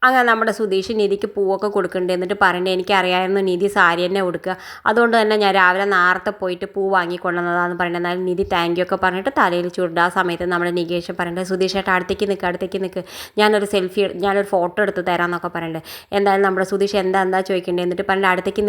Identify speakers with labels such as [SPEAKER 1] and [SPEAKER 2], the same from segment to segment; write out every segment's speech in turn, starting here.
[SPEAKER 1] അങ്ങനെ നമ്മുടെ സുധീഷ് നിധിക്ക് പൂവൊക്കെ കൊടുക്കുന്നുണ്ട്. എന്നിട്ട് പറയണ്ടേ എനിക്കറിയാമായിരുന്നു നിധി സാരി തന്നെ ഉടുക്കുക, അതുകൊണ്ട് തന്നെ ഞാൻ രാവിലെ നേരത്തെ പോയിട്ട് പൂ വാങ്ങിക്കൊണ്ടുവന്നതാന്ന് പറയുന്നത്. എന്നാലും നിധി താങ്ക് യു ഒക്കെ പറഞ്ഞിട്ട് തലയിൽ ചൂടുക. ആ സമയത്ത് നമ്മുടെ നികേഷ് പറയേണ്ടത് സുധീഷ് ചേട്ടാ അടുത്തേക്ക് നിൽക്ക്, ഞാനൊരു ഫോട്ടോ എടുത്ത് തരാമെന്നൊക്കെ പറയണ്ടേ. എന്തായാലും നമ്മുടെ സുധീഷ് എന്താ ചോദിക്കേണ്ടത്. എന്നിട്ട് പറഞ്ഞിട്ട് അടുത്തേക്ക്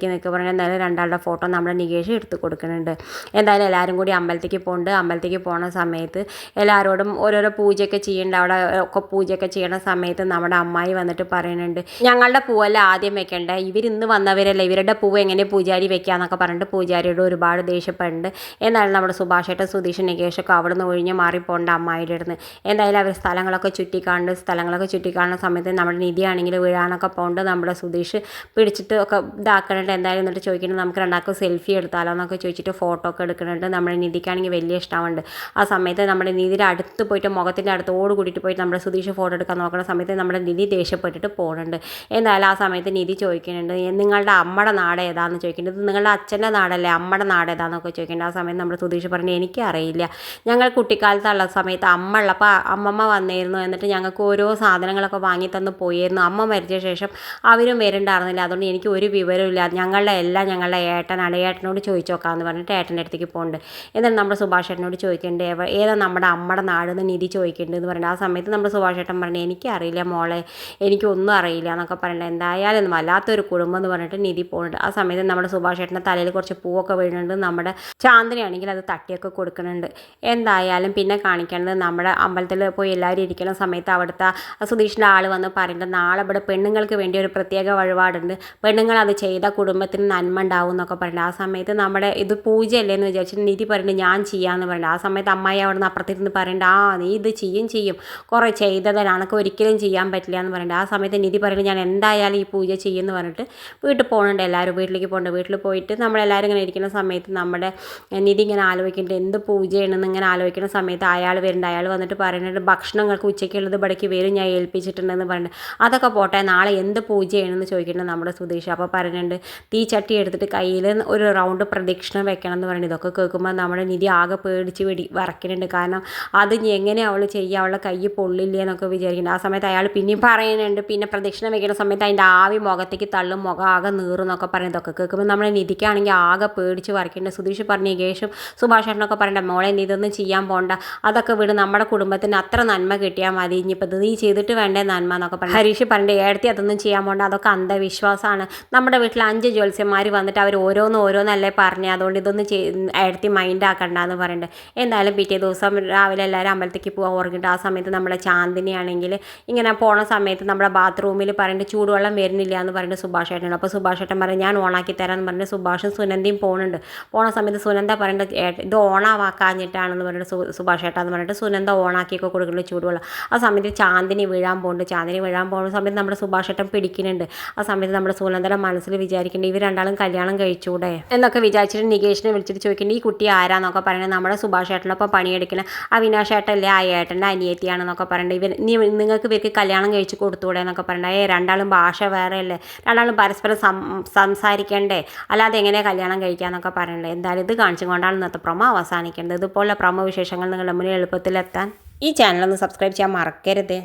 [SPEAKER 1] നിൽക്ക് പറഞ്ഞാൽ എന്തായാലും രണ്ടാളുടെ ഫോട്ടോ നമ്മുടെ നികേഷ് എടുത്ത് കൊടുക്കുന്നുണ്ട്. എന്തായാലും എല്ലാവരും കൂടി അമ്പലത്തേക്ക് പോകുന്നുണ്ട്. അമ്പലത്തേക്ക് പോകുന്ന സമയത്ത് എല്ലാവരോടും ഓരോരോ പൂജയൊക്കെ ചെയ്യുന്നുണ്ട്. അവിടെ ഒക്കെ പൂജയൊക്കെ ചെയ്യണ സമയത്ത് നമ്മുടെ അമ്മായി വന്നിട്ട് പറയുന്നുണ്ട് ഞങ്ങളുടെ പൂവല്ല ആദ്യം വെക്കണ്ടേ, ഇവരിന്ന് വന്നവരല്ലേ, ഇവരുടെ പൂവ് എങ്ങനെ പൂജാരി വെക്കാന്നൊക്കെ പറഞ്ഞിട്ട് പൂജാരിയോട് ഒരുപാട് ദേഷ്യപ്പെടുന്നുണ്ട്. എന്നാലും നമ്മുടെ സുഭാഷേട്ടൻ സുധീഷ് നികേഷൊക്കെ അവിടെ നിന്ന് ഒഴിഞ്ഞ് മാറിപ്പോണ്ട് അമ്മായിയുടെ അടുത്ത്. എന്തായാലും അവർ സ്ഥലങ്ങളൊക്കെ ചുറ്റിക്കാണുന്ന സമയത്ത് നമ്മുടെ നിധിയാണെങ്കിൽ വീഴാനൊക്കെ പോകുന്നുണ്ട്. നമ്മുടെ സുധീഷ് പിടിച്ചിട്ട് ഒക്കെ ഇതാക്കണുണ്ട്. എന്തായാലും എന്നിട്ട് ചോദിക്കുന്നുണ്ട് നമുക്ക് രണ്ടാൾക്കും സെൽഫി എടുത്താലോ എന്നൊക്കെ ചോദിച്ചിട്ട് ഫോട്ടോ ഒക്കെ എടുക്കുന്നുണ്ട്. നമ്മുടെ നിധിക്കാണെങ്കിൽ വലിയ ഇഷ്ടമുണ്ട്. ആ സമയത്ത് നമ്മുടെ നിധിയുടെ അടുത്ത് പോയിട്ട് മുഖത്തിൻ്റെ അടുത്തോട് കൂടിയിട്ട് പോയിട്ട് നമ്മുടെ സുധീഷ് ഫോട്ടോ എടുക്കാൻ നോക്കുന്ന സമയത്ത് നമ്മുടെ നിധി ദേഷ്യപ്പെട്ടിട്ട് പോകുന്നുണ്ട്. എന്തായാലും ആ സമയത്ത് നിധി ചോദിക്കുന്നുണ്ട് നിങ്ങളുടെ അമ്മയുടെ നാട് ഏതാണെന്ന് ചോദിക്കുന്നുണ്ട്. നിങ്ങളുടെ അച്ഛൻ്റെ നാടല്ലേ, അമ്മയുടെ നാട് ഏതാണെന്നൊക്കെ ചോദിക്കുന്നുണ്ട്. ആ സമയത്ത് നമ്മുടെ സുധീഷ് പറഞ്ഞു എനിക്കറിയില്ല, ഞങ്ങൾ കുട്ടിക്കാലത്തുള്ള സമയത്ത് അമ്മ ഉള്ളപ്പോൾ അമ്മമ്മ വന്നിരുന്നു, എന്നിട്ട് ഞങ്ങൾക്ക് ഓരോ സാധനങ്ങളൊക്കെ വാങ്ങി തന്ന് പോയിരുന്നു. അമ്മ മരിച്ച ശേഷം അവരും വരുന്നുണ്ടായിരുന്നില്ല, അതുകൊണ്ട് എനിക്ക് ഒരു വിവരമില്ല, ഞങ്ങളുടെ ഏട്ടനാണ്, ഏട്ടനോട് ചോദിച്ചു നോക്കാമെന്ന് പറഞ്ഞിട്ട് ഏട്ടൻ്റെ അടുത്തേക്ക് പോകുന്നുണ്ട്. എന്നിട്ട് നമ്മുടെ സുഭാഷ് ഏട്ടനോട് ചോദിക്കേണ്ടത് ഏതാ നമ്മുടെ അമ്മയുടെ നാടെന്ന് നിധി ചോദിക്കേണ്ടതെന്ന് പറഞ്ഞിട്ട് ആ സമയത്ത് നമ്മുടെ സുഭാഷ് ഏട്ടൻ പറഞ്ഞു എനിക്കറിയില്ല മോളെ, എനിക്കൊന്നും അറിയില്ല എന്നൊക്കെ പറയണ്ട. എന്തായാലും വല്ലാത്തൊരു കുടുംബം എന്ന് പറഞ്ഞിട്ട് നിധി പോകുന്നുണ്ട്. ആ സമയത്ത് നമ്മുടെ സുഭാഷ് ഏട്ടൻ്റെ തലയിൽ കുറച്ച് പൂവൊക്കെ വീഴുന്നുണ്ട്. നമ്മുടെ ചാന്ദിനിയാണെങ്കിൽ അത് തട്ടിയൊക്കെ കൊടുക്കുന്നുണ്ട്. എന്തായാലും പിന്നെ കാണിക്കേണ്ടത് നമ്മുടെ അമ്പലത്തിൽ പോയി എല്ലാവരും ഇരിക്കുന്ന സമയത്ത് അവിടുത്തെ സുധീഷിൻ്റെ ആൾ വന്ന് പറയുന്നത് നാളെ ഇവിടെ പെണ്ണുങ്ങൾക്ക് വേണ്ടി ഒരു പ്രത്യേക വഴിപാടുണ്ട്, പെണ്ണുങ്ങൾ അത് ചെയ്ത കുടുംബത്തിന് നന്മ ഉണ്ടാവും എന്നൊക്കെ പറയുന്നത്. ആ സമയത്ത് നമ്മുടെ ഇത് പൂജയല്ലേ എന്ന് വിചാരിച്ചിട്ട് നിധി പറയുന്നത് ഞാൻ ചെയ്യാമെന്ന് പറയുന്നത്. ആ സമയത്ത് അമ്മായി അവിടെ നിന്ന് അപ്പുറത്തിരുന്ന് പറയുന്നുണ്ട് നീ ഇത് ചെയ്യും കുറേ ചെയ്തതാണ്, എനിക്ക് ഒരിക്കലും ചെയ്യാൻ പറ്റില്ല എന്ന് പറയുന്നത്. ആ സമയത്ത് നിധി പറയുന്നത് ഞാൻ എന്തായാലും ഈ പൂജ ചെയ്യുമെന്ന് പറഞ്ഞിട്ട് വീട്ടിൽ പോകുന്നുണ്ട്. എല്ലാവരും വീട്ടിലേക്ക് പോകുന്നുണ്ട്. വീട്ടിൽ പോയിട്ട് നമ്മളെല്ലാവരും ഇങ്ങനെ ഇരിക്കുന്ന സമയത്ത് നമ്മുടെ നിധി ഇങ്ങനെ ആലോചിക്കുന്നുണ്ട് എന്ത് പൂജയാണെന്ന് ഇങ്ങനെ ആലോചിക്കുന്ന സമയത്ത് അയാൾ വരുന്നുണ്ട്. അയാൾ വന്നിട്ട് പറയുന്നുണ്ട് ഭക്ഷണങ്ങൾക്ക് ഉച്ചയ്ക്കുള്ളത് ഇവിടേക്ക് വരും, ഞാൻ ഏൽപ്പിച്ചിട്ടുണ്ടെന്ന് പറയുന്നത്. അതൊക്കെ പോട്ടെ, നാളെ എന്ത് പൂജയാണെന്ന് ചോദിക്കുന്നുണ്ട് നമ്മുടെ സുധീഷ്. അപ്പോൾ പറയുന്നുണ്ട് തീച്ചട്ടി എടുത്തിട്ട് കയ്യിൽ ഒരു റൗണ്ട് പ്രദക്ഷിണം വെക്കണം എന്ന് പറയുന്നത്. ഇതൊക്കെ കേൾക്കുമ്പോൾ നമ്മുടെ നിധി ആകെ പേടിച്ച് വറക്കുന്നുണ്ട്. കാരണം അത് എങ്ങനെ അവൾ ചെയ്യുക, അവളുടെ കൈ പൊള്ളില്ലേ എന്നൊക്കെ വിചാരിക്കുന്നുണ്ട്. ആ സമയത്ത് അയാൾ പിന്നെയും പറയുന്നുണ്ട് പിന്നെ പ്രദക്ഷിണം വെക്കുന്ന സമയത്ത് അതിൻ്റെ ആവി മുഖത്തേക്ക് തള്ളും, മുഖം ആകെ നീറുന്നൊക്കെ പറയുന്നതൊക്കെ കേൾക്കുമ്പോൾ നമ്മുടെ നിധിക്കാണെങ്കിൽ ആകെ പേടിച്ച് വരയ്ക്കേണ്ടത്. സുധീഷ് പറഞ്ഞ ശേഷം സുഭാഷേട്ടനൊക്കെ പറയണ്ട മോളെ നീ ഇതൊന്നും ചെയ്യാൻ പോകണ്ട, അതൊക്കെ വിട്, നമ്മുടെ കുടുംബത്തിന് അത്ര നന്മ കിട്ടിയാൽ മതി, ഇനിയിപ്പോൾ നീ ചെയ്തിട്ട് വേണ്ടേ നന്മ എന്നൊക്കെ പറഞ്ഞു. ഹരീഷ് പറയണ്ടേ ഏടത്തി അതൊന്നും ചെയ്യാൻ പോകണ്ട, അതൊക്കെ അന്ധവിശ്വാസമാണ്, നമ്മുടെ വീട്ടിൽ 5 ജ്യോത്സ്യന്മാർ വന്നിട്ട് അവർ ഓരോന്നല്ലേ പറഞ്ഞു, അതുകൊണ്ട് ഇതൊന്നും ഏടത്തി മൈൻഡ് ആക്കണ്ടെന്ന് പറയണ്ടേ. എന്തായാലും പിറ്റേ ദിവസം രാവിലെ എല്ലാവരും അമ്പലത്തേക്ക് പോകാൻ ഓർക്കിട്ട് ആ സമയത്ത് നമ്മുടെ ചാന്ദിനിയാണെങ്കിൽ ഇങ്ങനെ പോണ സമയത്ത് നമ്മുടെ ബാത്റൂമിൽ പറഞ്ഞിട്ട് ചൂടുവെള്ളം വരുന്നില്ല എന്ന് പറഞ്ഞിട്ട് സുഭാഷ് ഏട്ടനാണ്. അപ്പോൾ സുഭാഷ് ഏട്ടൻ പറയും ഞാൻ ഓണാക്കി തരാമെന്ന് പറഞ്ഞിട്ട് സുഭാഷും സുനന്ദയും പോണ സമയത്ത് സുനന്ദ പറയേണ്ടത് ഇത് ഓണാവാക്കാഞ്ഞിട്ടാണെന്ന് പറഞ്ഞിട്ട് സുഭാഷ് ഏട്ടാന്ന് പറഞ്ഞിട്ട് സുനന്ദ ഓണാക്കിയൊക്കെ കൊടുക്കുന്നുണ്ട് ചൂടുവെള്ളം. ആ സമയത്ത് ചാന്ദിനി വീഴാൻ പോകുന്ന സമയത്ത് നമ്മുടെ സുഭാഷ് ഏട്ടൻ പിടിക്കുന്നുണ്ട്. ആ സമയത്ത് നമ്മുടെ സുനന്ദയുടെ മനസ്സിൽ വിചാരിക്കേണ്ടത് ഇവർ രണ്ടാളും കല്യാണം കഴിച്ചൂടെ എന്നൊക്കെ വിചാരിച്ചിട്ട് നികേഷിനെ വിളിച്ചിട്ട് ചോദിക്കേണ്ടത് ഈ കുട്ടി ആരാന്നൊക്കെ പറയുന്നത് നമ്മുടെ സുഭാഷ് ഏട്ടനൊപ്പം പണിയെടുക്കുന്ന അവിനാഷ് ഏട്ടല്ലേ, ആ ഏട്ടൻ്റെ അനിയത്തിയാണെന്നൊക്കെ പറയേണ്ടത്. നിങ്ങൾക്ക് ഇവർക്ക് കല്യാണം കഴിച്ച് കൊടുത്തൂടെ എന്നൊക്കെ പറയണ്ടേ. രണ്ടാളും ഭാഷ വേറെ അല്ലേ, രണ്ടാളും പരസ്പരം സംസാരിക്കണ്ടേ, അല്ലാതെ എങ്ങനെ കല്യാണം കഴിക്കാന്നൊക്കെ പറയണ്ടേ. എന്തായാലും ഇത് കാണിച്ചുകൊണ്ടാണ് ഇന്നത്തെ പ്രൊമോ അവസാനിക്കേണ്ടത്. ഇതുപോലുള്ള പ്രൊമോ വിശേഷങ്ങൾ നിങ്ങളുടെ മുന്നിൽ എളുപ്പത്തിലെത്താൻ ഈ ചാനലൊന്ന് സബ്സ്ക്രൈബ് ചെയ്യാൻ മറക്കരുത്.